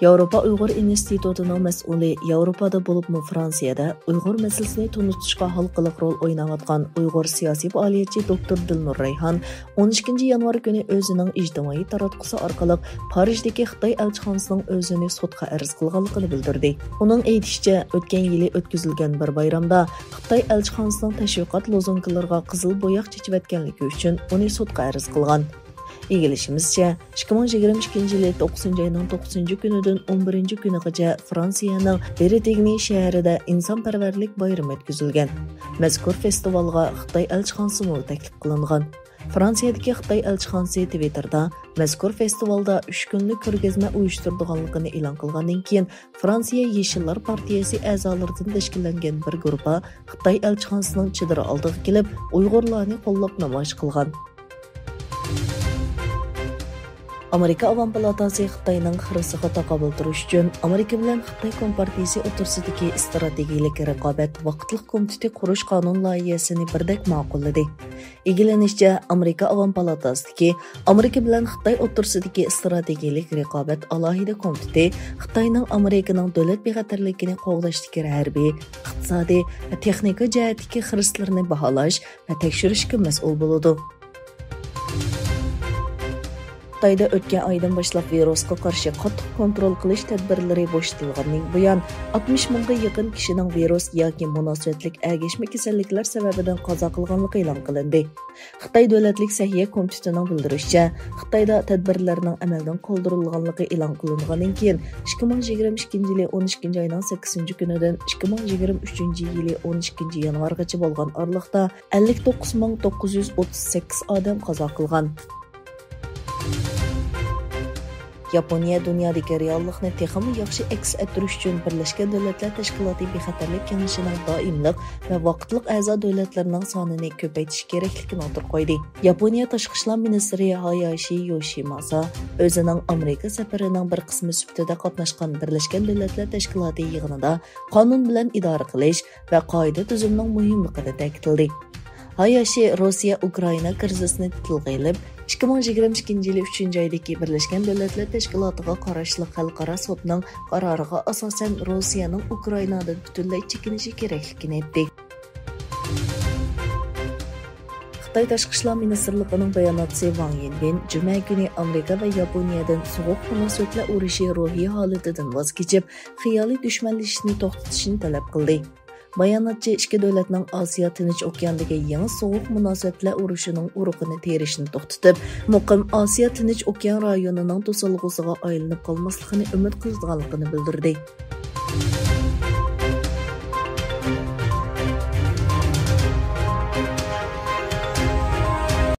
Yevropa Uyg'ur institutining mas'uli Yevropada bo'libmi Fransiyada Uyg'ur masalasini tunutishga halqalik rol o'ynayotgan Uyg'ur siyosiy faoliyatchi doktor Dilnur Rayhon 12 yanvar kuni o'zining ijtimoiy taratqusi orqali Parijdagi Xitoy elchixonasining o'zini sudga arz qilganligini bildirdi. Uning aytishicha, o'tgan yili o'tkazilgan bir bayramda Xitoy elchixonasining tashviqot lozunglariga qizil bo'yoq chechayotganligi uchun uni sudga arz qilgan. İgilişimizce, 2022 yılı 9. ayının 9. günüdün 11. günügacha Fransiyaning Beretigny şəhərində insanparvarlik bayramı ötküzülgən. Mazkur festivalga Xitoy elchixonasi taklif qilingan. Fransiyadagi Xitoy elchixonasi Twitterda mazkur festivalda 3 kunlik ko'rgazma uyushtirganligini e'lon qilgandan keyin Fransiya Yeshillar partiyasi a'zolaridan tashkillangan bir guruh Xitoy elchixonasining chidiri oldiga kelib, Uyg'urlarni qo'llab namoyish qilgan. Amerika Avam Palatasi Xitoyning xirisiga taqobil turish uchun Amerika bilan Xitoy Kompartiyasi o'rtasidagi strategik raqobat vaqtliq komiteti qurish qonun loyihasini birdek ma'qulladi. Egilanishcha, Amerika Avam Palatasidagi Amerika bilan Xitoy o'rtasidagi strategik raqobat alohida komiteti Xitoyning Amerikaning davlat bexatarligini qo'g'dashdagi harbiy, iqtisodiy va texnika jihatdagi xirislarini baholash va tekshirishga mas'ul bo'ladi. Xitoyda o'tgan oydan boshlab virusga qarshi qattiq kontrol qilish tadbirlari boshlangandan buyon 60 mingga yaqin kishining virus yoki munosabatlik ergashma kasalliklar sababidan qazo qilganligi e'lon qilindi. Xitoy davlatlik sahiya komitetining bildirishicha, Xitoyda tadbirlarning amaldan qoldirilganligi e'lon qilingandan keyin 2022 yili 12 oyning 8 kunidan 2023 yili 12 yanvargacha bo'lgan oralikda 59938 odam qazo qilgan. Yaponiya dunyodagi reallikni texnik yaxshi aks ettirish uchun Birlashgan Davlatlar Tashkiloti bexatarlik kengashining doimliq va vaqtliq a'zo davlatlarining sonini ko'paytirish kerakligini o'tirib qo'ydi. Yaponiya tashqi ishlar ministri Hayashi Yoshimasa o'zining Amerika safarining bir qismi sifatida qatnashgan Birlashgan Davlatlar Tashkiloti yig'inida qonun bilan idora qilish va qoida tuzumning muhimligini ta'kidladi. Hayashi Rossiya Ukraina krizisini tilga olib, 2022 yili 3-oydagi Birlashgan Davlatlar Tashkilotiga qarashli xalqaro sudning qaroriga asosan Rossiyaning Ukrainadan butunlay chekinishi kerakligini aytdi. Xitoy Tashqi ishlar ministrligining bayonotchisi Wang Yinbin juma kuni Amerika va Yaponiyadan sovuq munosabatlar urushi ruhiy holatidan voz kechib, xiyoliy dushmanlashishni to'xtatishni talab qildi. Bayonotchi ikki davlatning Osiyo Tinch okeanidagi yangi sovuq munosabatlar urushining urug'ini terishni to'xtatib, muqim Osiyo Tinch okean rayonining to'solg'usiga aylanib qolmasligini umid qilganligini bildirdi.